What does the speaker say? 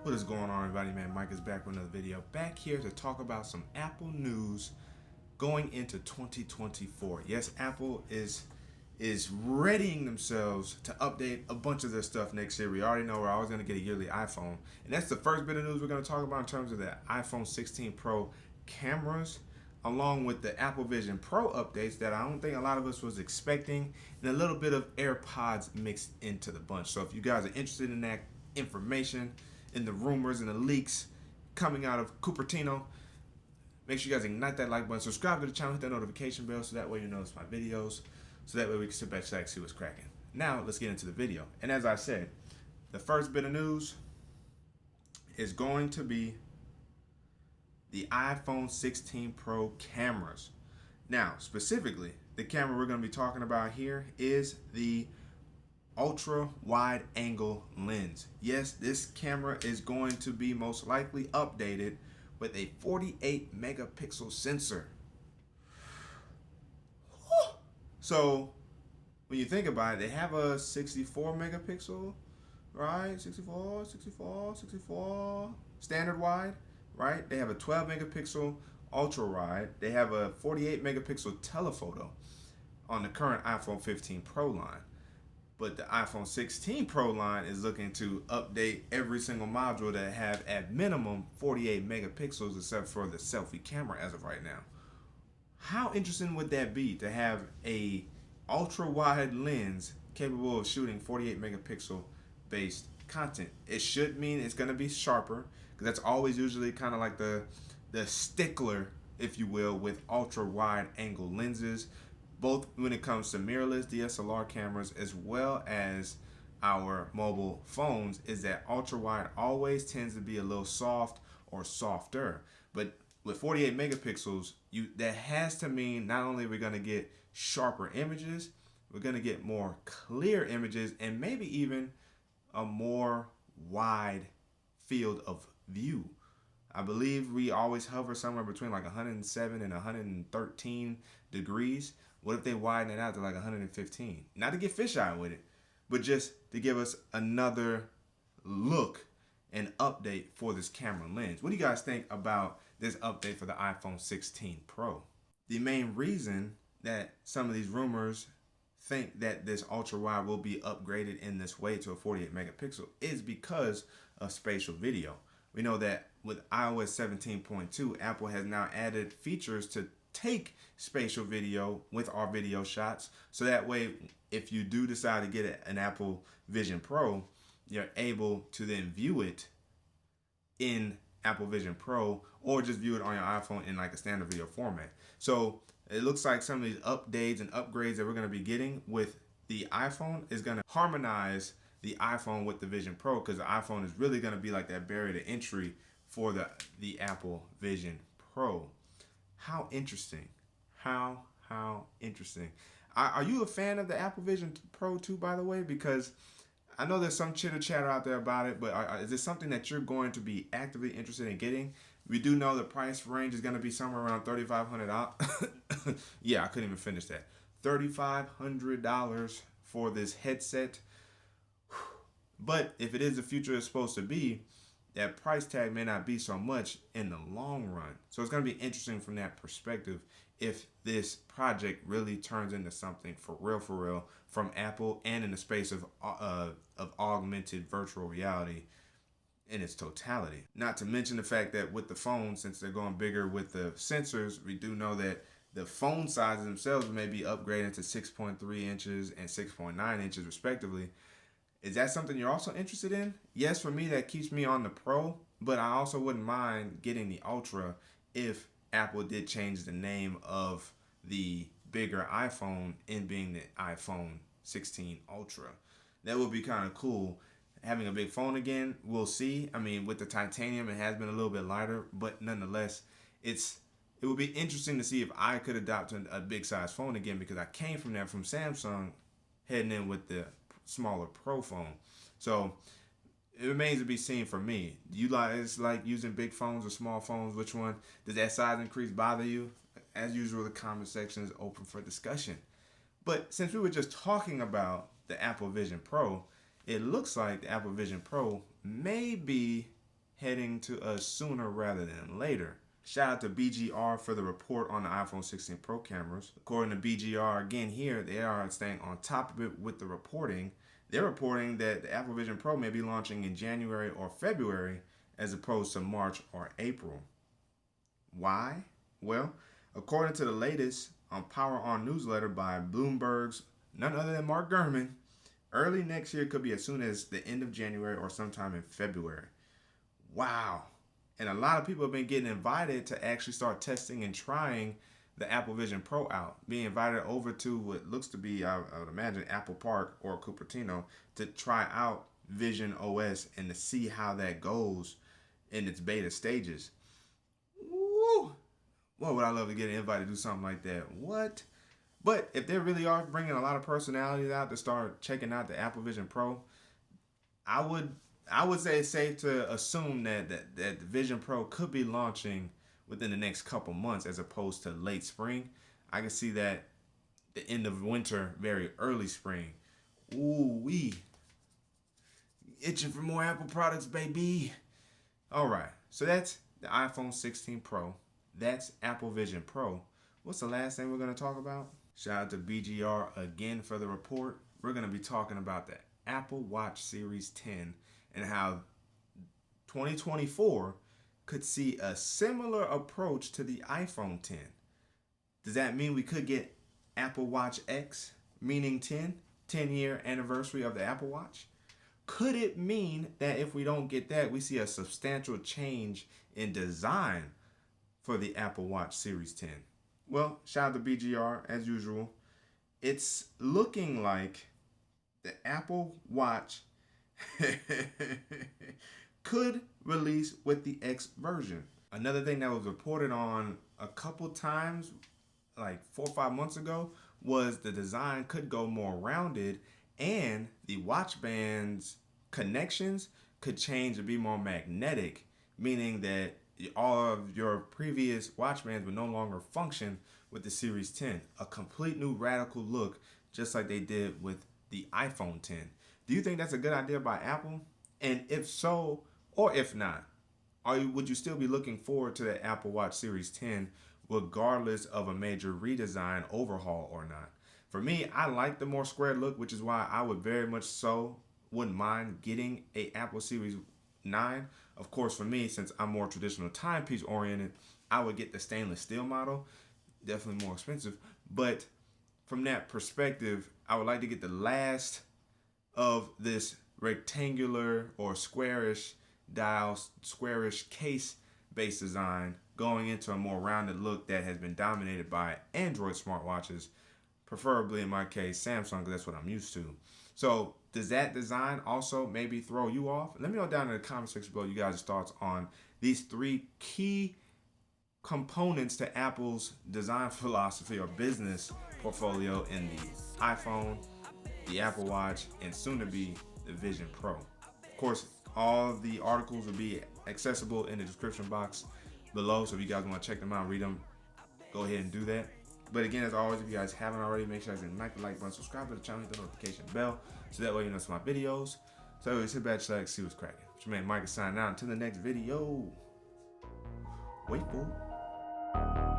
What is going on, everybody? Man, Mike is back with another video. Back here to talk about some Apple news going into 2024. Yes, Apple is readying themselves to update a bunch of their stuff next year. We already know we're always going to get a yearly iPhone, and that's the first bit of news we're going to talk about in terms of the iPhone 16 Pro cameras, along with the Apple Vision Pro updates that I don't think a lot of us was expecting, and a little bit of AirPods mixed into the bunch. So if you guys are interested in that information, in the rumors and the leaks coming out of Cupertino, make sure you guys ignite that like button, subscribe to the channel, hit that notification bell so that way you notice my videos, so that way we can sit back and see what's cracking. Now let's get into the video. And as I said, the first bit of news is going to be the iPhone 16 Pro cameras. Now, specifically, the camera we're going to be talking about here is the ultra wide angle lens. Yes, this camera is going to be most likely updated with a 48 megapixel sensor. So when you think about it, they have a 64 megapixel, right? 64 standard wide, right? They have a 12 megapixel ultra wide. They have a 48 megapixel telephoto on the current iPhone 15 Pro line. But the iPhone 16 Pro line is looking to update every single module that have at minimum 48 megapixels except for the selfie camera as of right now. How interesting would that be to have a ultra wide lens capable of shooting 48 megapixel based content? It should mean it's going to be sharper, because that's always usually kind of like the stickler, if you will, with ultra wide angle lenses, both when it comes to mirrorless DSLR cameras as well as our mobile phones, is that ultra wide always tends to be a little soft or softer. But with 48 megapixels, that has to mean not only are we going to get sharper images, we're going to get more clear images, and maybe even a more wide field of view. I believe we always hover somewhere between like 107 and 113 degrees. What if they widen it out to like 115? Not to get fisheye with it, but just to give us another look and update for this camera lens. What do you guys think about this update for the iPhone 16 Pro? The main reason that some of these rumors think that this ultra wide will be upgraded in this way to a 48 megapixel is because of spatial video. We know that with iOS 17.2, Apple has now added features to take spatial video with our video shots, so that way if you do decide to get an Apple Vision Pro, you're able to then view it in Apple Vision Pro, or just view it on your iPhone in like a standard video format. So it looks like some of these updates and upgrades that we're going to be getting with the iPhone is going to harmonize the iPhone with the Vision Pro, because the iPhone is really going to be like that barrier to entry for the Apple Vision Pro. How interesting. How interesting. Are you a fan of the Apple Vision Pro 2, by the way? Because I know there's some chitter chatter out there about it, but is this something that you're going to be actively interested in getting? We do know the price range is going to be somewhere around $3,500. Yeah, I couldn't even finish that. $3,500 for this headset. But if it is the future it's supposed to be, that price tag may not be so much in the long run. So it's going to be interesting from that perspective if this project really turns into something for real from Apple, and in the space of augmented virtual reality in its totality. Not to mention the fact that with the phone, since they're going bigger with the sensors, we do know that the phone sizes themselves may be upgraded to 6.3 inches and 6.9 inches respectively. Is that something you're also interested in? Yes, for me, that keeps me on the Pro, but I also wouldn't mind getting the Ultra if Apple did change the name of the bigger iPhone in being the iPhone 16 Ultra. That would be kind of cool. Having a big phone again, we'll see. I mean, with the titanium, it has been a little bit lighter, but nonetheless, it would be interesting to see if I could adopt a big size phone again, because I came from that from Samsung, heading in with the smaller Pro phone. So it remains to be seen for me. Do you like using big phones or small phones? Which one? Does that size increase bother you? As usual, the comment section is open for discussion. But since we were just talking about the Apple Vision Pro, it looks like the Apple Vision Pro may be heading to us sooner rather than later. Shout out to BGR for the report on the iPhone 16 Pro cameras. According to BGR, again here, they are staying on top of it with the reporting. They're reporting that the Apple Vision Pro may be launching in January or February as opposed to March or April. Why? Well, according to the latest on Power On newsletter by Bloomberg's none other than Mark Gurman, early next year could be as soon as the end of January or sometime in February. Wow. And a lot of people have been getting invited to actually start testing and trying the Apple Vision Pro out. Being invited over to what looks to be, I would imagine, Apple Park or Cupertino to try out Vision OS and to see how that goes in its beta stages. Woo! What would I love to get an invite to do something like that? What? But if they really are bringing a lot of personalities out to start checking out the Apple Vision Pro, I would say it's safe to assume that the Vision Pro could be launching within the next couple months as opposed to late spring. I can see that the end of winter, very early spring. Ooh wee. Itching for more Apple products, baby. All right, so that's the iPhone 16 Pro. That's Apple Vision Pro. What's the last thing we're going to talk about? Shout out to BGR again for the report. We're going to be talking about the Apple Watch Series 10 and how 2024 could see a similar approach to the iPhone 10. Does that mean we could get Apple Watch X, meaning 10-year anniversary of the Apple Watch? Could it mean that if we don't get that, we see a substantial change in design for the Apple Watch Series 10? Well, shout out to BGR as usual. It's looking like the Apple Watch could release with the X version. Another thing that was reported on a couple times, like 4 or 5 months ago, was the design could go more rounded and the watch band's connections could change to be more magnetic, meaning that all of your previous watch bands would no longer function with the Series 10. A complete new radical look, just like they did with the iPhone 10. Do you think that's a good idea by Apple? And if so, or if not, would you still be looking forward to the Apple Watch Series 10 regardless of a major redesign overhaul or not? For me, I like the more square look, which is why I would very much so wouldn't mind getting a Apple Series 9. Of course, for me, since I'm more traditional timepiece oriented, I would get the stainless steel model. Definitely more expensive. But from that perspective, I would like to get the last of this rectangular or squarish dial, squarish case based design going into a more rounded look that has been dominated by Android smartwatches, preferably in my case Samsung, because that's what I'm used to. So does that design also maybe throw you off? Let me know down in the comment section below you guys' thoughts on these 3 key components to Apple's design philosophy or business portfolio in the iPhone, the Apple Watch, and soon to be the Vision Pro. Of course, all of the articles will be accessible in the description box below, so if you guys want to check them out, read them, go ahead and do that. But again, as always, if you guys haven't already, make sure you guys hit the like button, subscribe to the channel, hit the notification bell, so that way you know my videos. So anyway, sit back, relax, see what's cracking. It's your man Mike is signing out. Until the next video, wait for it.